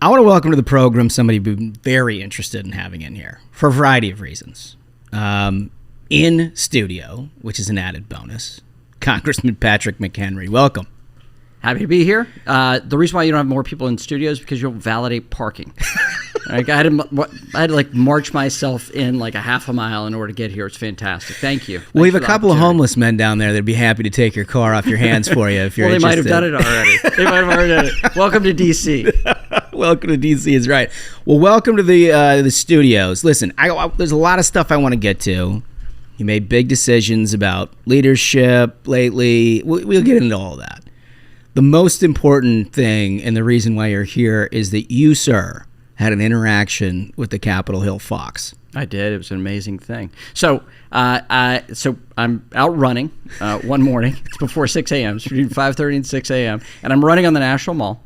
I want to welcome to the program somebody we've been very interested in having in here for a variety of reasons. In studio, which is an added bonus, Congressman Patrick McHenry. Welcome. Happy to be here. The reason why you don't have more people in studio is because you'll validate parking. Like I had to march myself in like a half a mile in order to get here. It's fantastic. Thank you. We have a couple of homeless men down there that'd be happy to take your car off your hands for you if you're well, they interested. might have done it already. They might have already done it. Welcome to D.C. Welcome to D.C. is right. Well, welcome to the studios. Listen, there's a lot of stuff I want to get to. You made big decisions about leadership lately. We'll get into all of that. The most important thing and the reason why you're here is that you, sir, had an interaction with the Capitol Hill Fox. I did. It was an amazing thing. So I'm out running one morning. It's before 6 a.m. It's between 5:30 and 6 a.m. And I'm running on the National Mall.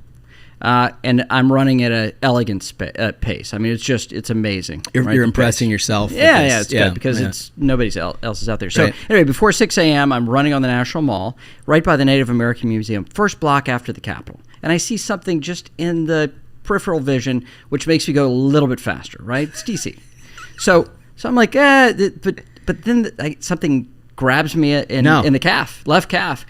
And I'm running at an elegant pace. I mean, it's amazing. You're impressing yourself. Yeah, it's good because it's nobody else is out there. So anyway, before 6 a.m., I'm running on the National Mall, right by the Native American Museum, first block after the Capitol. And I see something just in the peripheral vision, which makes me go a little bit faster, right? It's DC. So I'm like, but then something grabs me in the calf, left calf.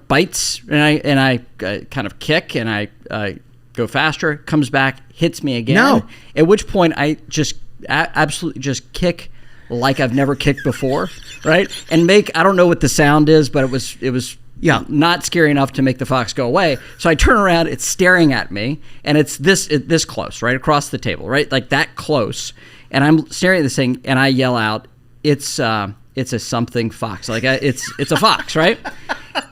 Bites, and I kind of kick, and I go faster, comes back, hits me again. No. At which point I just absolutely just kick like I've never kicked before, right? And I don't know what the sound is, but it was not scary enough to make the fox go away. So I turn around, it's staring at me, and it's this close, right across the table, right, like that close, and I'm staring at this thing, and I yell out, "It's a something fox, like it's a fox, right?"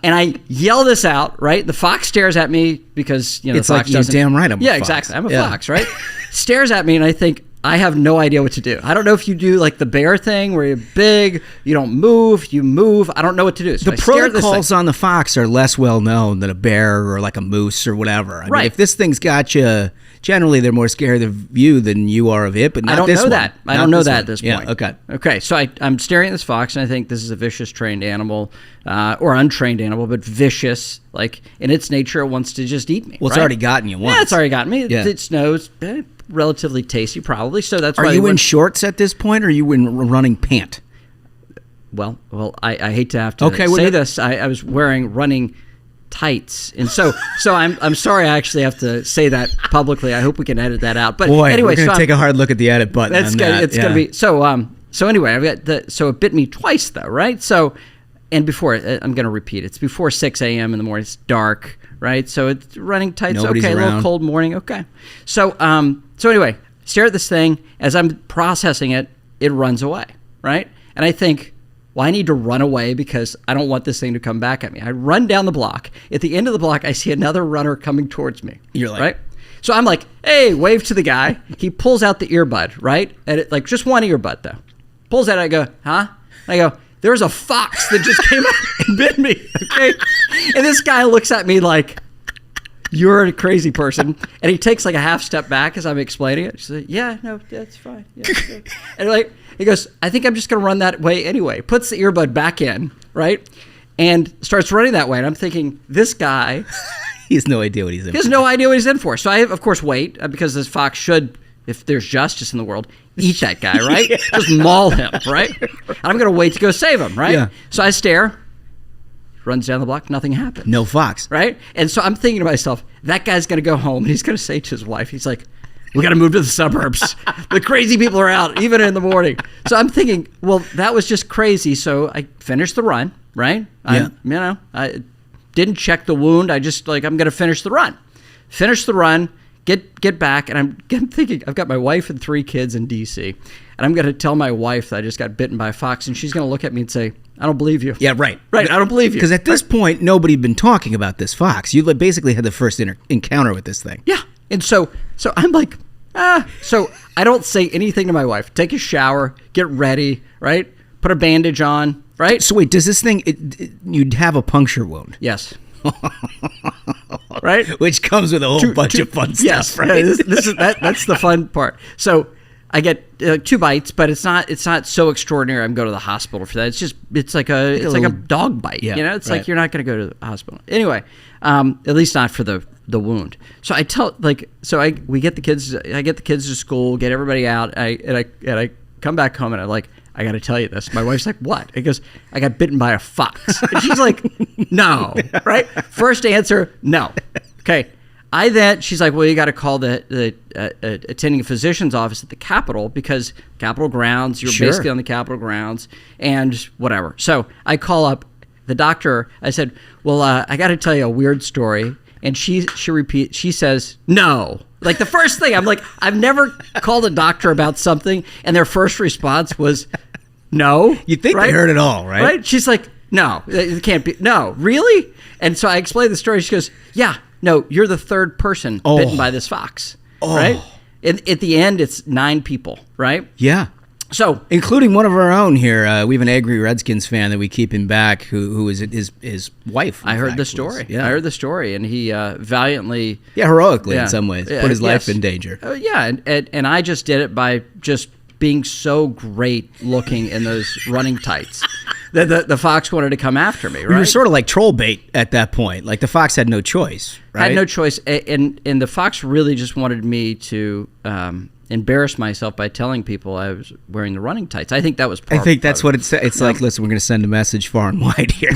And I yell this out, right? The fox stares at me because the it's fox like you're damn right. I'm a fox. Exactly. I'm a fox, right? Stares at me, and I think I have no idea what to do. I don't know if you do like the bear thing where you're big, you don't move, you move. I don't know what to do. So the protocols on the fox are less well known than a bear or like a moose or whatever. I mean, if this thing's got you, generally they're more scared of you than you are of it. But not I don't this know one. that. I don't know that at this Yeah, point. Okay. So I'm staring at this fox, and I think this is a vicious trained animal, or untrained animal, but vicious. Like in its nature, it wants to just eat me. Well, it's already gotten you once. Yeah, it's already gotten me. Yeah. It snows. Relatively tasty, probably. So that's why. Are you in shorts at this point, or are you in running pant? Well, I hate to have to say this. I was wearing running tights, and so I'm sorry. I actually have to say that publicly. I hope we can edit that out. But anyway, we're gonna take a hard look at the edit button. It's gonna be so anyway. I've got so it bit me twice though, right? So, and before I'm gonna repeat. It's before 6 a.m. in the morning. It's dark, right? So it's running tights. Nobody's okay, around. A little cold morning. Okay, so anyway, stare at this thing as I'm processing it. It runs away, right? And I think, well, I need to run away because I don't want this thing to come back at me. I run down the block. At the end of the block, I see another runner coming towards me. You're like, right? So I'm like, hey, wave to the guy. He pulls out the earbud, right? And like just one earbud though. Pulls out. I go, huh? I go, there's a fox that just came out and bit me. Okay. And this guy looks at me like, you're a crazy person. And he takes like a half step back as I'm explaining it. She's like, yeah, no, that's fine. Yeah, and like, he goes, I think I'm just going to run that way anyway. Puts the earbud back in, right? And starts running that way. And I'm thinking, this guy... he has no idea what he's in for. He has no idea what he's in for. So I, of course, wait, because this fox should, if there's justice in the world, eat that guy, right? Yeah. Just maul him, right? And I'm going to wait to go save him, right? Yeah. So I stare. Runs down the block, nothing happens. No fox. Right? And so I'm thinking to myself, that guy's going to go home, and he's going to say to his wife, he's like, we got to move to the suburbs. The crazy people are out, even in the morning. So I'm thinking, well, that was just crazy. So I finished the run, right? Yeah. I didn't check the wound. I just, I'm going to finish the run. Finish the run, get back, and I'm thinking, I've got my wife and 3 kids in D.C., and I'm going to tell my wife that I just got bitten by a fox, and she's going to look at me and say, I don't believe you. Yeah, right. Right, I don't believe you. Because at this point, nobody had been talking about this fox. You basically had the first encounter with this thing. Yeah. And so I'm like, so I don't say anything to my wife. Take a shower, get ready, right? Put a bandage on, right? So wait, does this thing, you'd have a puncture wound? Yes. Right? Which comes with a whole bunch of fun stuff, yes, right? That's the fun part. So I get 2 bites, but it's not so extraordinary. I'm going to the hospital for that. It's like a dog bite. Yeah, It's like you're not going to go to the hospital anyway. At least not for the the wound. So I tell we get the kids. I get the kids to school, get everybody out. I come back home and I'm like, I got to tell you this. My wife's like, what? It goes, I got bitten by a fox. And she's like, no, right? First answer, no. Okay. She's like, well, you got to call the attending physician's office at the Capitol because Capitol grounds, you're basically on the Capitol grounds and whatever. So I call up the doctor. I said, well, I got to tell you a weird story. And she says, no. Like the first thing, I'm like, I've never called a doctor about something. And their first response was, no. You think they heard it all, right? Right? She's like, no, it can't be. No, really? And so I explained the story. She goes, yeah, no, you're the third person bitten by this fox, right? And at the end, it's 9 people, right? Yeah. So, including one of our own here, we have an angry Redskins fan that we keep in back, who is his wife. I heard the story. I heard the story, and he valiantly, heroically in some ways, put his life in danger. And I just did it by just being so great looking in those running tights that the fox wanted to come after me. Right? You were sort of like troll bait at that point. Like the fox had no choice. Right? Had no choice, and the fox really just wanted me to embarrass myself by telling people I was wearing the running tights. I think that was I think that's what it's like, listen, we're going to send a message far and wide here.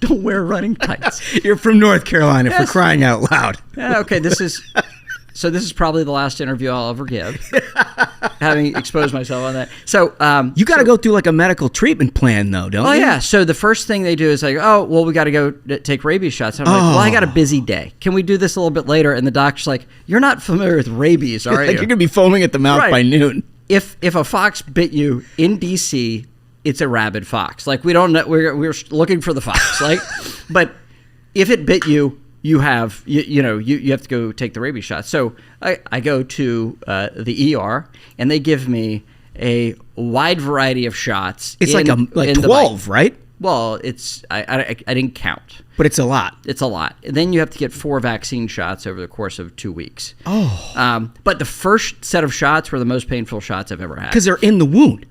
Don't wear running tights. You're from North Carolina, for crying out loud. Okay, this is probably the last interview I'll ever give, having exposed myself on that. So you got to go through like a medical treatment plan, though, don't you? Oh, yeah. So the first thing they do is like, oh, well, we got to go take rabies shots. I'm like, well, I got a busy day. Can we do this a little bit later? And the doctor's like, you're not familiar with rabies, are you? Like you're going to be foaming at the mouth by noon. If a fox bit you in D.C., it's a rabid fox. Like we don't know, we're looking for the fox. Like, but if it bit you, you have to go take the rabies shot. So I go to the ER and they give me a wide variety of shots. It's like 12, right? Well, it's I didn't count, but it's a lot. It's a lot. And then you have to get 4 vaccine shots over the course of 2 weeks. But the first set of shots were the most painful shots I've ever had because they're in the wound.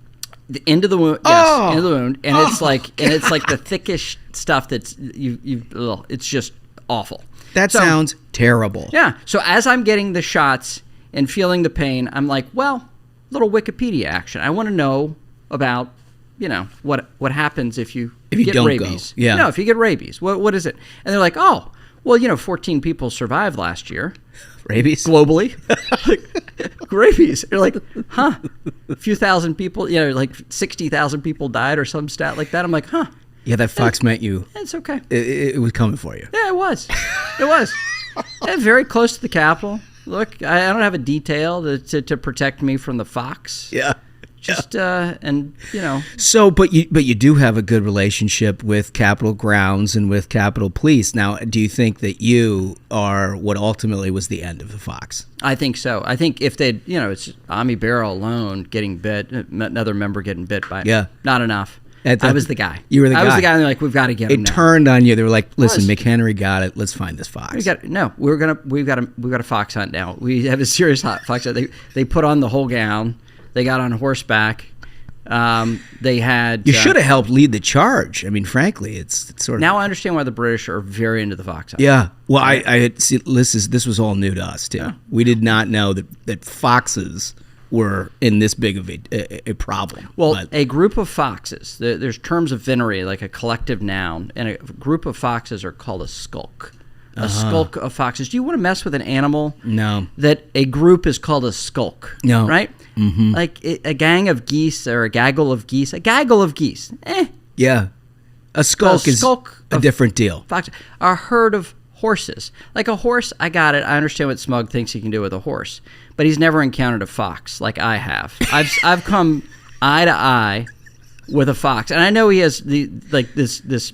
The end of the wound, yes, into the wound, and it's like the thickish stuff that's it's just awful. That sounds terrible. Yeah. So as I'm getting the shots and feeling the pain, I'm like, well, little Wikipedia action. I want to know about, what happens if you get don't rabies. Go. Yeah. No, if you get rabies, what is it? And they're like, oh, well, 14 people survived last year. Rabies? Globally. Rabies. You're like, huh? A few thousand people, like 60,000 people died or some stat like that. I'm like, huh? Yeah, that fox meant you. It's okay. It was coming for you. Yeah, it was. It was. Very close to the Capitol. Look, I don't have a detail to protect me from the fox. Yeah. Just So, but you do have a good relationship with Capitol grounds and with Capitol Police. Now, do you think that you are what ultimately was the end of the fox? I think so. I think if they'd, it's Ami Barrow alone getting bit, another member getting bit by not enough. I was the guy. You were the guy. I was the guy, and they're like, we've got to get him now. It turned on you. They were like, listen, McHenry got it. Let's find this fox. We've got a fox hunt now. We have a serious fox hunt. They put on the whole gown. They got on horseback. They had. You should have helped lead the charge. I mean, frankly, it's sort of. Now I understand why the British are very into the fox hunt. Yeah. Well, I see. This was all new to us too. Yeah. We did not know that foxes were in this big of a problem. Well, a group of foxes. There's terms of venery, like a collective noun, and a group of foxes are called a skulk. A skulk of foxes. Do you want to mess with an animal? No. That a group is called a skulk. No. Right? Mm-hmm. Like a gang of geese or a gaggle of geese. A gaggle of geese. Yeah. A skulk is a different deal. Fox. A herd of horses. Like a horse, I got it. I understand what Smug thinks he can do with a horse. But he's never encountered a fox like I have. I've come eye to eye with a fox. And I know he has this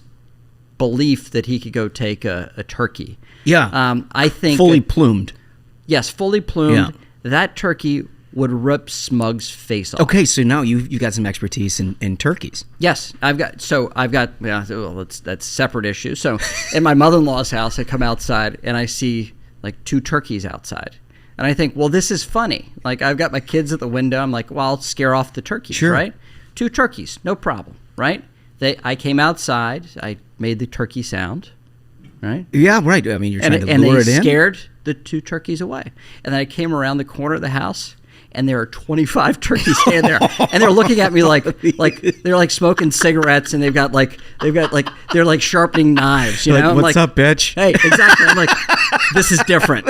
belief that he could go take a turkey. Yeah. I think fully plumed. Yes, fully plumed. Yeah. That turkey would rip Smug's face off. Okay, so now you got some expertise in turkeys. Yes, I've got that's a separate issue. So in my mother-in-law's house, I come outside and I see like 2 turkeys outside. And I think, well, this is funny. Like, I've got my kids at the window. I'm like, well, I'll scare off the turkeys, right? 2 turkeys, no problem, right? I came outside. I made the turkey sound, right? Yeah, right. I mean, you're trying to lure it in. And they scared the 2 turkeys away. And then I came around the corner of the house, and there are 25 turkeys standing there, and they're looking at me like they're like smoking cigarettes, and they're like sharpening knives. You know, like, what's up, bitch? Hey, exactly. I'm like, this is different.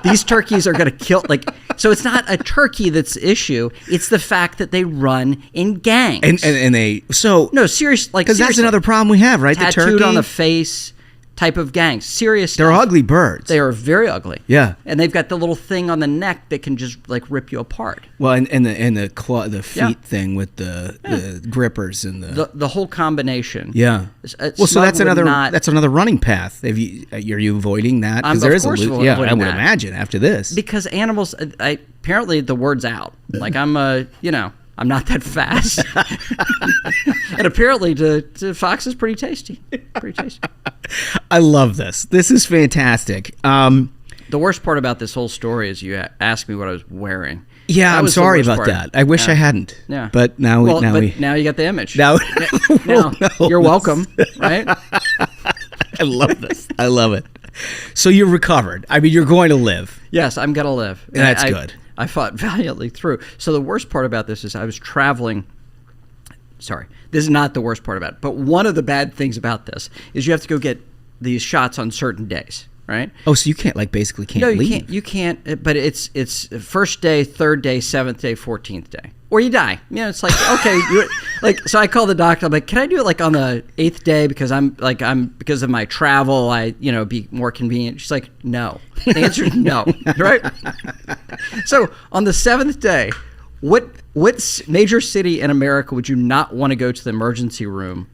These turkeys are going to kill. Like, so it's not a turkey that's the issue. It's the fact that they run in gangs. And they no, serious, like, because that's another problem we have, right? Tattooed the turkey on the face type of gangs. Serious stuff. They're ugly birds. They are very ugly. Yeah. And they've got the little thing on the neck that can just like rip you apart. Well, and the claw, the feet thing with the grippers and the whole combination. Yeah. Well, so that's another running path. Are you avoiding that? Because there is I would imagine after this. Because animals, apparently the word's out. Like I'm not that fast. And apparently to fox is pretty tasty. Pretty tasty. I love this. This is fantastic. The worst part about this whole story is you asked me what I was wearing. Yeah, I'm sorry about that. I wish I hadn't. Yeah. But now you got the image. Now you're welcome, right? I love this. I love it. So you're recovered. I mean, you're going to live. Yes, I'm going to live. And that's good. I fought valiantly through. So the worst part about this is I was traveling. Sorry, this is not the worst part about it. But one of the bad things about this is you have to go get these shots on certain days, right? Oh, so you can't leave. No, you can't. But it's first day, third day, 7th day, 14th day, or you die. You know, it's like okay, so I call the doctor. I'm like, can I do it like on the 8th day because I'm because of my travel, be more convenient. She's like, no. The answer is no, right? So on the 7th day, what major city in America would you not want to go to the emergency room?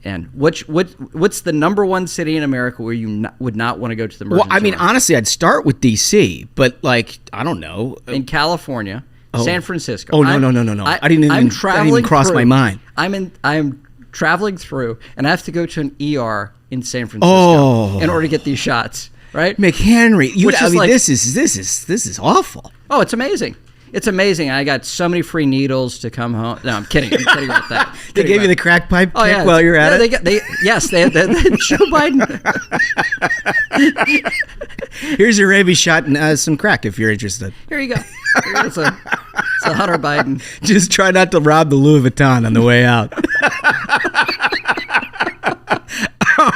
And what's the number one city in America where you would not want to go to the emergency room? Well, I mean, honestly, I'd start with D.C., but I don't know. In California, San Francisco. Oh, no. I didn't even cross my mind. I'm traveling through, and I have to go to an ER in San Francisco in order to get these shots. Right, McHenry. This is awful. Oh, it's amazing. It's amazing. I got so many free needles to come home. No, I'm kidding. I'm kidding about that. They gave you the crack pipe kick while you're at it? They had Joe Biden. Here's your rabies shot and some crack if you're interested. Here you go. It's a Hunter Biden. Just try not to rob the Louis Vuitton on the way out.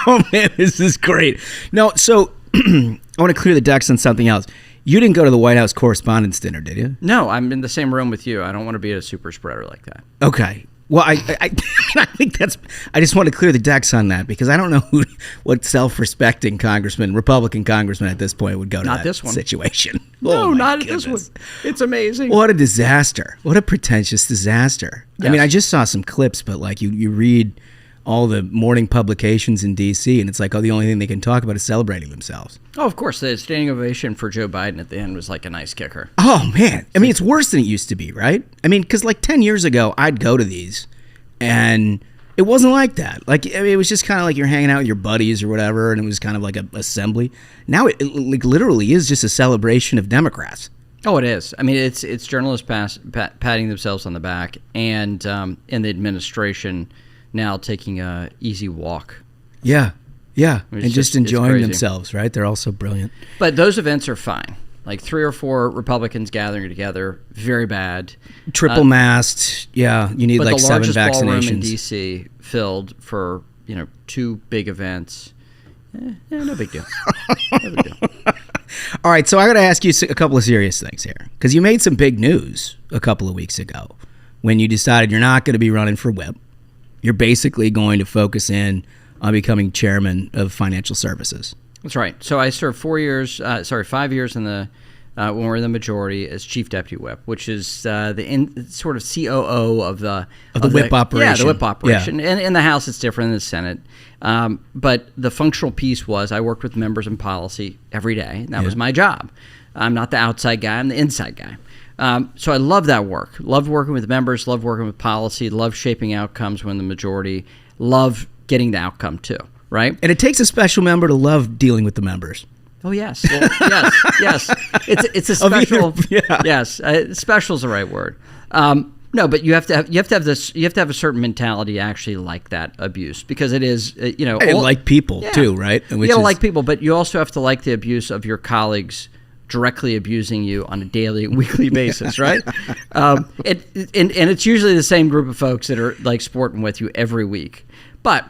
Oh, man, this is great. No, so I want to clear the decks on something else. You didn't go to the White House Correspondents' dinner, did you? No, I'm in the same room with you. I don't want to be a super spreader like that. Okay. Well, I think I just want to clear the decks on that because I don't know what self-respecting Republican congressman at this point would go to that situation. No, not at this one. It's amazing. What a disaster. What a pretentious disaster. Yes. I mean, I just saw some clips, but you read all the morning publications in D.C., and it's like, the only thing they can talk about is celebrating themselves. Oh, of course. The standing ovation for Joe Biden at the end was like a nice kicker. Oh, man. I mean, it's worse than it used to be, right? I mean, because 10 years ago, I'd go to these, and it wasn't like that. It was just kind of like you're hanging out with your buddies or whatever, and it was kind of like an assembly. Now it literally is just a celebration of Democrats. Oh, it is. I mean, it's journalists patting themselves on the back, and the administration now taking a easy walk. Yeah. And just enjoying themselves, right? They're all so brilliant. But those events are fine. Like 3 or 4 Republicans gathering together, very bad. Triple masked. Yeah, you need 7 vaccinations. But the largest ballroom in D.C. filled for 2 big events. No big deal. No big deal. All right, so I got to ask you a couple of serious things here because you made some big news a couple of weeks ago when you decided you're not going to be running for whip. You're basically going to focus in on becoming chairman of financial services. That's right. So I served 5 years in the when we're in the majority as chief deputy whip, which is sort of COO of the whip operation. Yeah, the whip operation. Yeah. And in the House, it's different than the Senate. But the functional piece was I worked with members in policy every day. And that was my job. I'm not the outside guy. I'm the inside guy. So I love that work. Loved working with members, loved working with policy, loved shaping outcomes when the majority, loved getting the outcome too, right? And it takes a special member to love dealing with the members. Oh, yes. Well, yes. It's a special. Yes, special is the right word. No, but you have to have a certain mentality actually like that abuse, because it is And like people too, right? You gotta like people, but you also have to like the abuse of your colleagues directly abusing you on a daily and weekly basis, right? And it's usually the same group of folks that are like sporting with you every week. But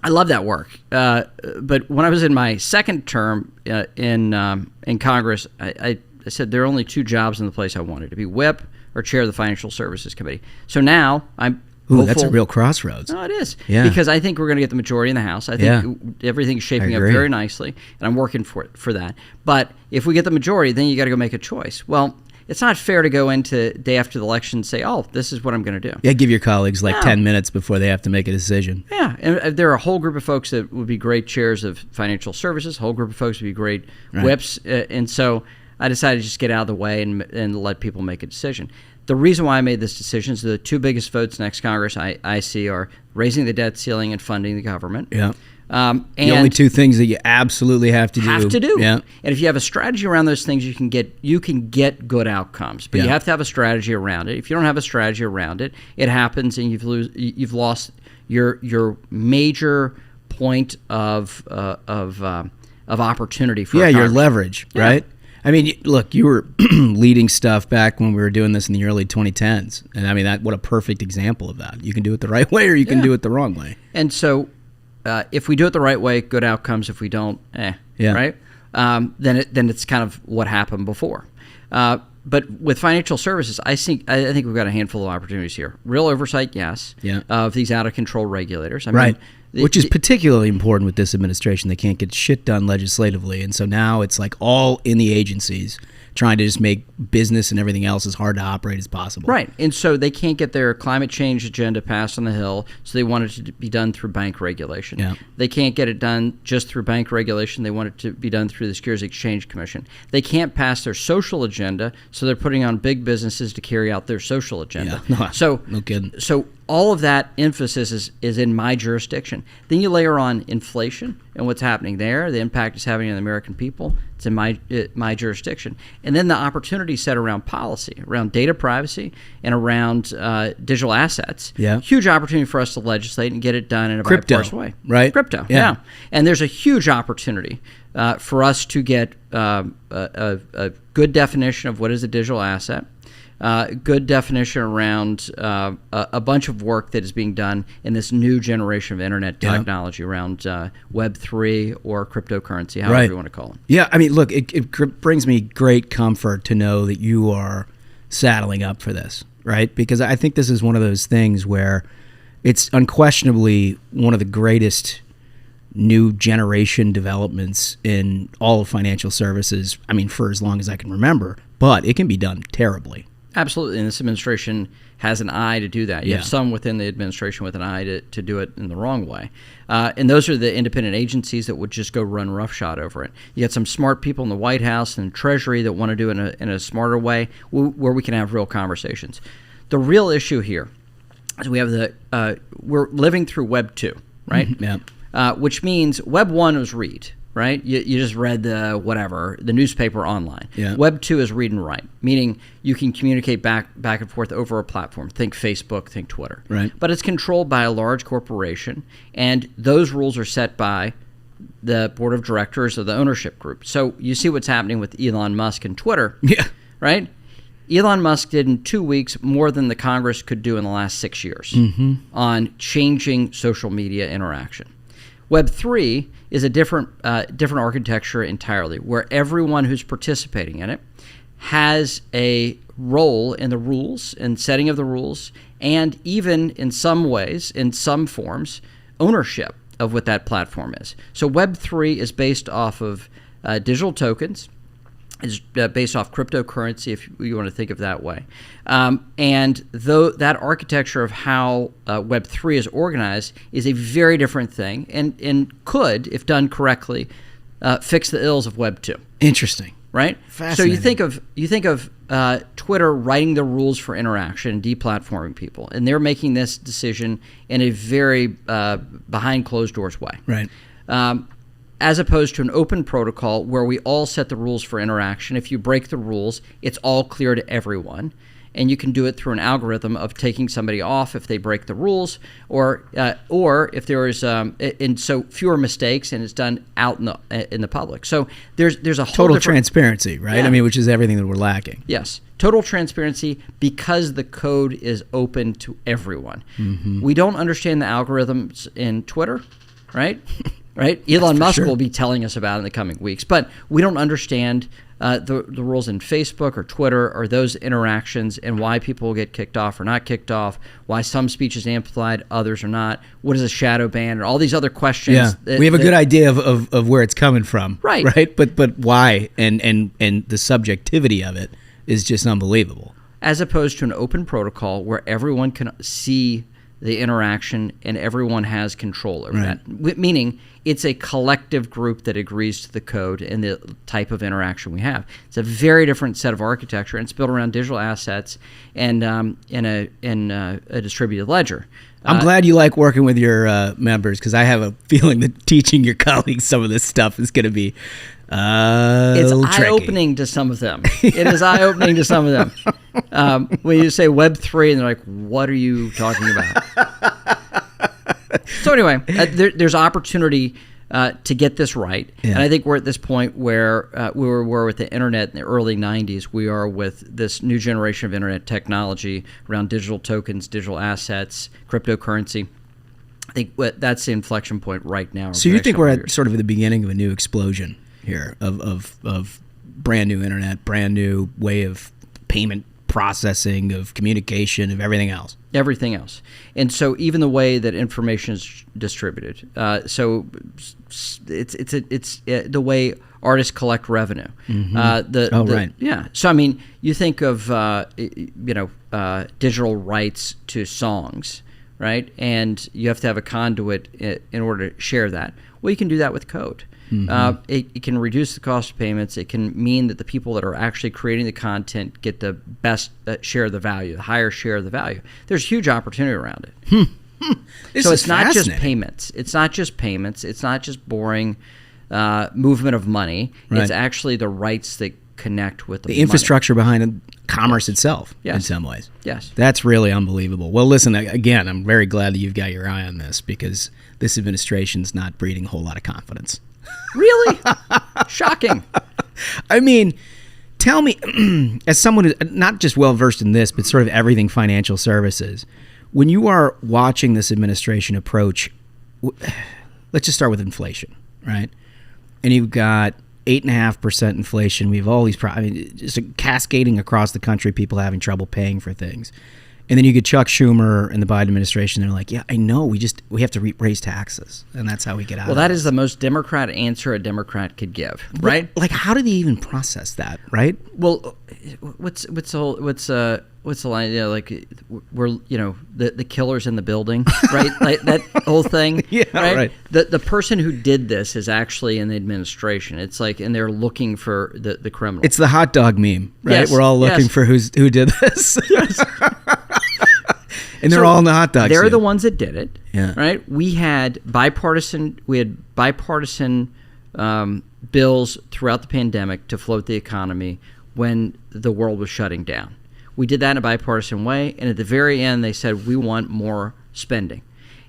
I love that work. But when I was in my second term in Congress, I said there are only two jobs in the place I wanted: to be whip or chair of the Financial Services Committee. So now I'm hopeful. That's a real crossroads. No, it is. Yeah. Because I think we're going to get the majority in the House. I think everything's shaping up very nicely, and I'm working for that. But if we get the majority, then you got to go make a choice. Well, it's not fair to go into day after the election and say, oh, this is what I'm going to do. Yeah, give your colleagues 10 minutes before they have to make a decision. Yeah, and there are a whole group of folks that would be great chairs of financial services, a whole group of folks would be great whips, and so I decided to just get out of the way and let people make a decision. The reason why I made this decision is the two biggest votes next Congress I see are raising the debt ceiling and funding the government. Yeah. And the only two things that you absolutely have to do. Yeah. And if you have a strategy around those things, you can get good outcomes. But you have to have a strategy around it. If you don't have a strategy around it, it happens and you've lost your major point of opportunity for your leverage, right? I mean, look, you were leading stuff back when we were doing this in the early 2010s. And I mean, what a perfect example of that. You can do it the right way or you can do it the wrong way. And so if we do it the right way, good outcomes. If we don't, right? Then it's kind of what happened before. But with financial services, I think we've got a handful of opportunities here. Real oversight, yes, of these out-of-control regulators. I mean, which is particularly important with this administration. They can't get shit done legislatively, and so now it's like all in the agencies trying to just make business and everything else as hard to operate as possible. Right, and so they can't get their climate change agenda passed on the Hill, so they want it to be done through bank regulation. Yeah. They can't get it done just through bank regulation. They want it to be done through the Securities Exchange Commission. They can't pass their social agenda, so they're putting on big businesses to carry out their social agenda. Yeah. No kidding. So all of that emphasis is in my jurisdiction. Then you layer on inflation and what's happening there, the impact it's having on the American people. It's in my jurisdiction. And then the opportunity set around policy, around data privacy, and around digital assets. Yeah. Huge opportunity for us to legislate and get it done in a bipartisan way. Right? Crypto, yeah. And there's a huge opportunity for us to get a good definition of what is a digital asset. Good definition around a bunch of work that is being done in this new generation of internet technology around Web3 or cryptocurrency, however you want to call it. Yeah, I mean, look, it brings me great comfort to know that you are saddling up for this, right? Because I think this is one of those things where it's unquestionably one of the greatest new generation developments in all of financial services, I mean, for as long as I can remember, but it can be done terribly. Absolutely, and this administration has an eye to do that. You have some within the administration with an eye to do it in the wrong way. And those are the independent agencies that would just go run roughshod over it. You got some smart people in the White House and Treasury that want to do it in a smarter way where we can have real conversations. The real issue here is we have we're living through Web 2, right? Which means Web 1 was read. Right? You just read the newspaper online. Yeah. Web 2 is read and write, meaning you can communicate back and forth over a platform. Think Facebook, think Twitter. Right. But it's controlled by a large corporation, and those rules are set by the board of directors of the ownership group. So you see what's happening with Elon Musk and Twitter. Yeah. Right? Elon Musk did in 2 weeks more than the Congress could do in the last 6 years on changing social media interaction. Web 3 is a different architecture entirely, where everyone who's participating in it has a role in the rules and setting of the rules, and even in some ways, in some forms, ownership of what that platform is. So Web 3 is based off of digital tokens. Is based off cryptocurrency, if you want to think of it that way. And though that architecture of how Web3 is organized is a very different thing and could, if done correctly, fix the ills of Web2. Interesting. Right? Fascinating. So you think of Twitter writing the rules for interaction and deplatforming people, and they're making this decision in a very behind closed doors way. Right. As opposed to an open protocol where we all set the rules for interaction. If you break the rules, it's all clear to everyone. and you can do it through an algorithm of taking somebody off if they break the rules, or if there is and so fewer mistakes, and it's done out in the public. So there's a whole total transparency, right? Yeah. I mean, which is everything that we're lacking. Yes, total transparency, because the code is open to everyone. We don't understand the algorithms in Twitter, right? Right? Elon Musk will be telling us about it in the coming weeks, but we don't understand the rules in Facebook or Twitter, or those interactions, and why people get kicked off or not kicked off, why some speech is amplified, others are not, what is a shadow ban, and all these other questions. Yeah, we have a good idea of where it's coming from, right? But why, and the subjectivity of it is just unbelievable. As opposed to an open protocol where everyone can see the interaction and everyone has control over that. Meaning, it's a collective group that agrees to the code and the type of interaction we have. It's a very different set of architecture, and it's built around digital assets and in a distributed ledger. I'm glad you like working with your members, because I have a feeling that teaching your colleagues some of this stuff is going to be it's eye-opening to some of them. It is eye-opening to some of them. When you say Web3, and they're like, what are you talking about? So anyway, there's opportunity to get this right. Yeah. And I think we're at this point where we were with the internet in the early 90s. We are with this new generation of internet technology around digital tokens, digital assets, cryptocurrency. I think that's the inflection point right now. So you think we're at sort of the beginning of a new explosion here of brand new internet, brand new way of payment processing, of communication, of everything else? Everything else. And so even the way that information is distributed. So it's the way artists collect revenue. Right. Yeah. So I mean, you think of digital rights to songs, right? And you have to have a conduit in order to share that. Well, you can do that with code. It can reduce the cost of payments. It can mean that the people that are actually creating the content get the best share of the value, the higher share of the value. There's huge opportunity around it. So it's not just payments. It's not just payments. It's not just boring movement of money. Right. It's actually the rights that connect with the infrastructure behind commerce itself, in some ways. Yes. That's really unbelievable. Well, listen, again, I'm very glad that you've got your eye on this, because this administration's not breeding a whole lot of confidence. Really? Shocking. I mean, tell me, as someone who's not just well-versed in this, but sort of everything financial services, when you are watching this administration approach, let's just start with inflation, right? And you've got 8.5% inflation. We have all these just cascading across the country, people having trouble paying for things. And then you get Chuck Schumer and the Biden administration. They're like, yeah, I know. We have to raise taxes, and that's how we get out. Well, that is the most Democrat answer a Democrat could give, right? Like, how do they even process that, right? Well, what's the line? You know, like, we're the killer's in the building, right? Like that whole thing. Yeah, right. The person who did this is actually in the administration. It's like, and they're looking for the criminal. It's the hot dog meme, right? Yes, we're all looking for who did this. Yes. And they're all in the hot dog. They're the ones that did it, right? We had bipartisan bills throughout the pandemic to float the economy when the world was shutting down. We did that in a bipartisan way, and at the very end, they said, we want more spending.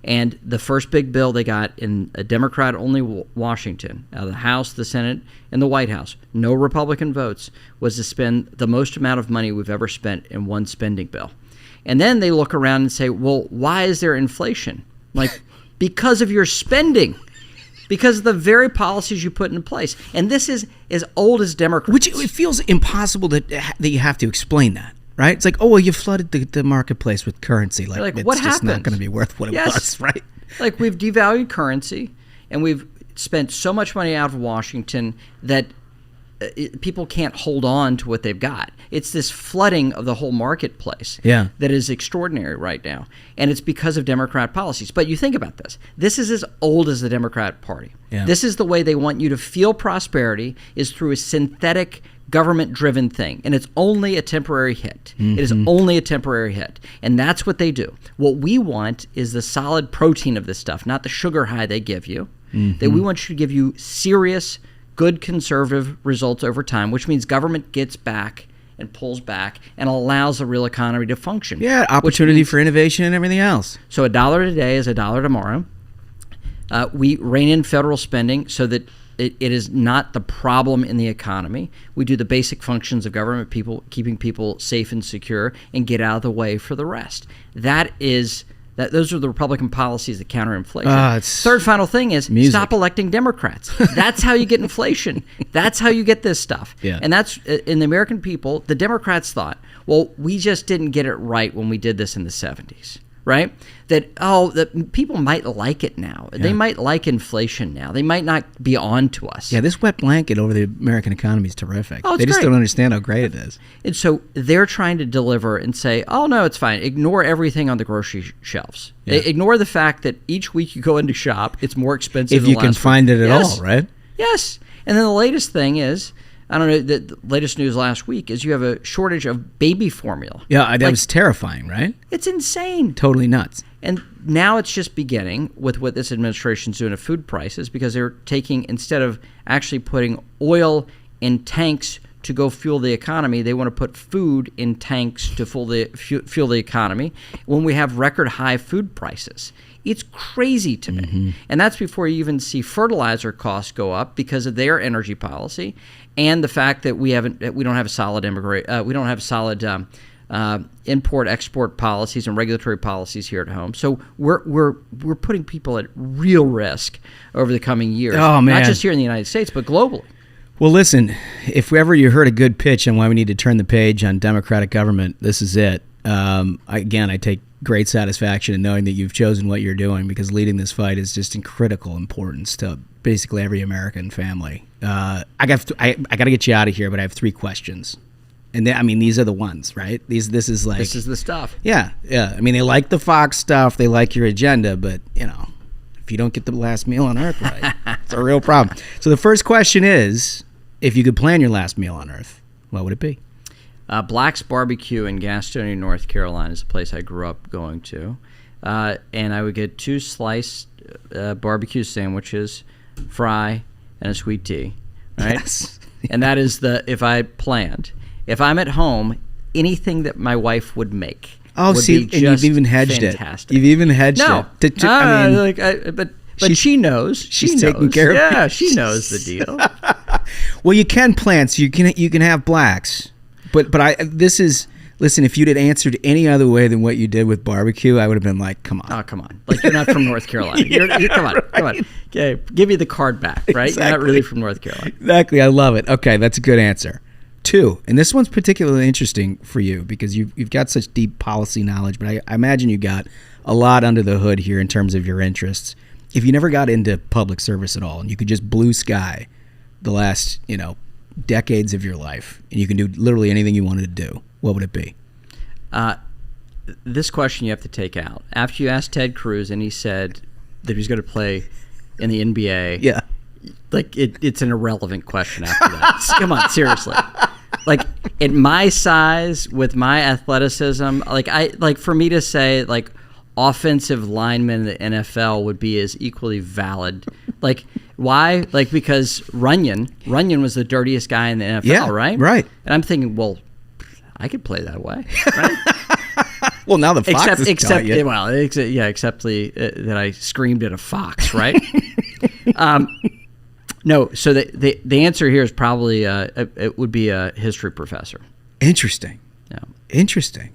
And the first big bill they got in a Democrat-only Washington, out of the House, the Senate, and the White House, no Republican votes, was to spend the most amount of money we've ever spent in one spending bill. And then they look around and say, well, why is there inflation? Like, because of your spending. Because of the very policies you put in place. And this is as old as Democrats. Which it feels impossible that you have to explain that, right? It's like, oh, well, you flooded the marketplace with currency. Like it's what just happened? Not going to be worth what it was, right? Like, we've devalued currency, and we've spent so much money out of Washington that people can't hold on to what they've got. It's this flooding of the whole marketplace that is extraordinary right now. And it's because of Democrat policies. But you think about this. This is as old as the Democrat Party. Yeah. This is the way they want you to feel prosperity, is through a synthetic government-driven thing. And it's only a temporary hit. It is only a temporary hit. And that's what they do. What we want is the solid protein of this stuff, not the sugar high they give you. That we want you to give you serious, good conservative results over time, which means government gets back and pulls back and allows the real economy to function. Yeah, opportunity for innovation and everything else. So $1 today is $1 tomorrow. We rein in federal spending so that it is not the problem in the economy. We do the basic functions of government, keeping people safe and secure, and get out of the way for the rest. Those are the Republican policies that counter inflation. Third final thing is stop electing Democrats. That's how you get inflation. That's how you get this stuff. Yeah. And that's in the American people. The Democrats thought, well, we just didn't get it right when we did this in the 70s. Right? That people might like it now. Yeah. They might like inflation now. They might not be on to us. Yeah, this wet blanket over the American economy is terrific. Oh, they just great. don't understand how great it is. And so they're trying to deliver and say, oh, no, it's fine. Ignore everything on the grocery shelves. Yeah. Ignore the fact that each week you go into shop, it's more expensive if you can find it at all, right? Yes. And then the latest thing is, I don't know, the latest news last week is you have a shortage of baby formula. Yeah, that was terrifying, right? It's insane. Totally nuts. And now it's just beginning with what this administration's doing to food prices, because they're taking, instead of actually putting oil in tanks to go fuel the economy, they want to put food in tanks to fuel the economy when we have record high food prices. It's crazy to me. Mm-hmm. And that's before you even see fertilizer costs go up because of their energy policy and the fact that we don't have solid import-export policies and regulatory policies here at home. So we're putting people at real risk over the coming years. Oh, man. Not just here in the United States, but globally. Well, listen, if ever you heard a good pitch on why we need to turn the page on democratic government, this is it. I take great satisfaction in knowing that you've chosen what you're doing, because leading this fight is just in critical importance to basically every American family. I got to get you out of here, but I have 3 questions. And these are the ones, right? This is the stuff. Yeah. I mean, they like the Fox stuff, they like your agenda, but if you don't get the last meal on Earth right, it's a real problem. So the first question is, if you could plan your last meal on Earth, what would it be? Black's Barbecue in Gastonia, North Carolina is a place I grew up going to. And I would get 2 sliced barbecue sandwiches, fry, and a sweet tea. Right? Yes. And that is if I planned. If I'm at home, anything that my wife would make would be just you've even hedged fantastic. it. You've even hedged it. But she knows. She's taking care of it. Yeah, she knows the deal. Well, you can plan, so you can have blacks. But listen, if you'd had answered any other way than what you did with barbecue, I would have been like, come on. Oh, come on. Like, you're not from North Carolina. Come on. Okay, give me the card back, right? Exactly. You're not really from North Carolina. Exactly. I love it. Okay, that's a good answer. 2, and this one's particularly interesting for you because you've got such deep policy knowledge, but I imagine you got a lot under the hood here in terms of your interests. If you never got into public service at all and you could just blue sky the last, decades of your life and you can do literally anything you wanted to do, what would it be? This question you have to take out. After you asked Ted Cruz and he said that he was going to play in the NBA, yeah, like it's an irrelevant question after that. Come on, seriously. Like, at my size, with my athleticism, for me to say like offensive lineman in the NFL would be as equally valid. Like, why? Like, because Runyon was the dirtiest guy in the NFL, yeah, right? Right. And I'm thinking, well, I could play that way, right? Well, now the fox is except you. Well, except that I screamed at a fox, right? No, so the answer here is probably it would be a history professor. Interesting. Yeah. Interesting.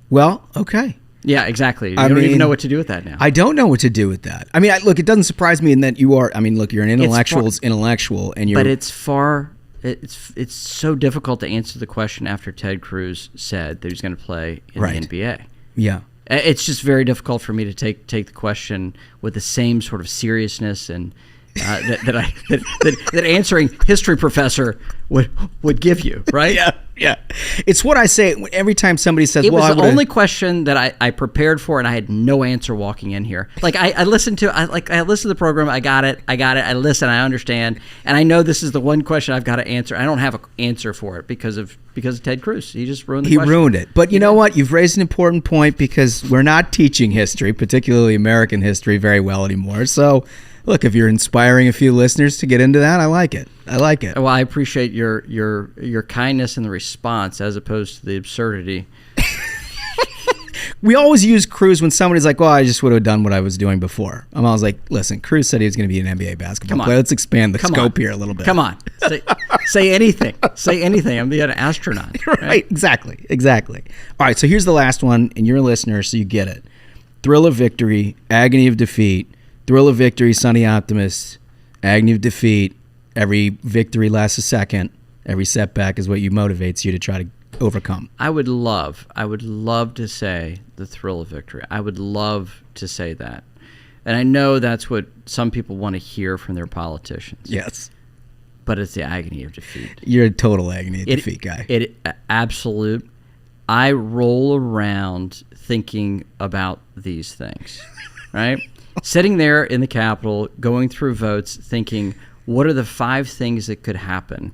Well, okay. Yeah, exactly. You don't even know what to do with that now. I don't know what to do with that. I mean, look, it doesn't surprise me in that you are. I mean, look, you're an intellectual, and you're. But it's far. It's so difficult to answer the question after Ted Cruz said that he's going to play in the NBA. Yeah. It's just very difficult for me to take the question with the same sort of seriousness and that answering history professor would give you, right? Yeah. It's what I say every time somebody says, it was the only question that I prepared for, and I had no answer walking in here. Like, I listened to the program. I got it. I listen. I understand, and I know this is the one question I've got to answer. I don't have an answer for it because of Ted Cruz. He just ruined the question. He ruined it. But you know what? You've raised an important point because we're not teaching history, particularly American history, very well anymore. So Look, if you're inspiring a few listeners to get into that, I like it. I like it. Well, I appreciate your kindness in the response as opposed to the absurdity. We always use Cruz when somebody's like, well, I just would have done what I was doing before. I'm always like, listen, Cruz said he was going to be an NBA basketball player. Let's expand the scope here a little bit. Come on. Say anything. Say anything. I'm an astronaut. Right? Exactly. All right, so here's the last one, and you're a listener, so you get it. Thrill of victory, agony of defeat. Thrill of victory, sunny optimist. Agony of defeat, every victory lasts a second. Every setback is what motivates you to try to overcome. I would love to say the thrill of victory. I would love to say that. And I know that's what some people want to hear from their politicians. Yes. But it's the agony of defeat. You're a total agony of defeat guy. Absolute. I roll around thinking about these things, right? Sitting there in the Capitol, going through votes, thinking, what are the 5 things that could happen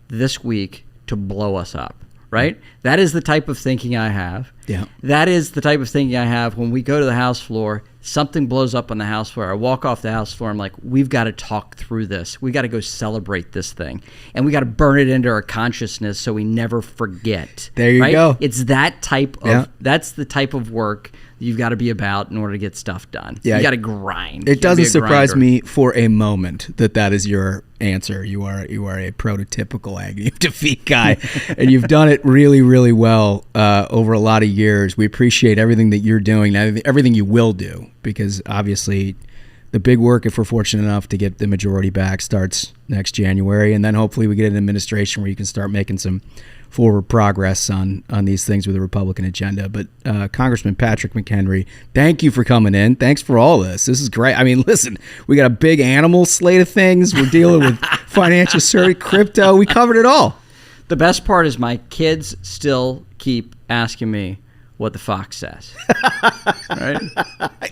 this week to blow us up? Right? That is the type of thinking I have. Yeah. That is the type of thinking I have when we go to the House floor, something blows up on the House floor. I walk off the House floor. I'm like, we've got to talk through this. We got to go celebrate this thing. And we got to burn it into our consciousness so we never forget. There you go. It's that type of, that's the type of work you've got to be about in order to get stuff done. Yeah, you got to grind. It doesn't surprise me for a moment that is your answer. You are a prototypical agony of defeat guy, and you've done it really, really well over a lot of years. We appreciate everything that you're doing, everything you will do, because obviously the big work, if we're fortunate enough to get the majority back, starts next January, and then hopefully we get an administration where you can start making some forward progress on these things with the Republican agenda. But Congressman Patrick McHenry, thank you for coming in. Thanks for all this. This is great. I mean, listen, we got a big animal slate of things. We're dealing with financial security, crypto. We covered it all. The best part is my kids still keep asking me what the fox says. Right?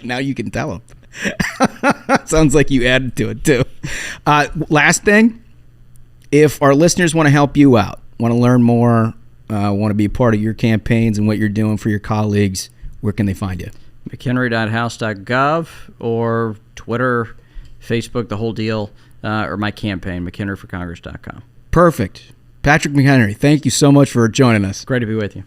Now you can tell them. Sounds like you added to it too. Last thing, if our listeners want to help you out, want to learn more, want to be a part of your campaigns and what you're doing for your colleagues, where can they find you? McHenry.house.gov or Twitter, Facebook, the whole deal, or my campaign, McHenryforcongress.com. Perfect. Patrick McHenry, thank you so much for joining us. Great to be with you.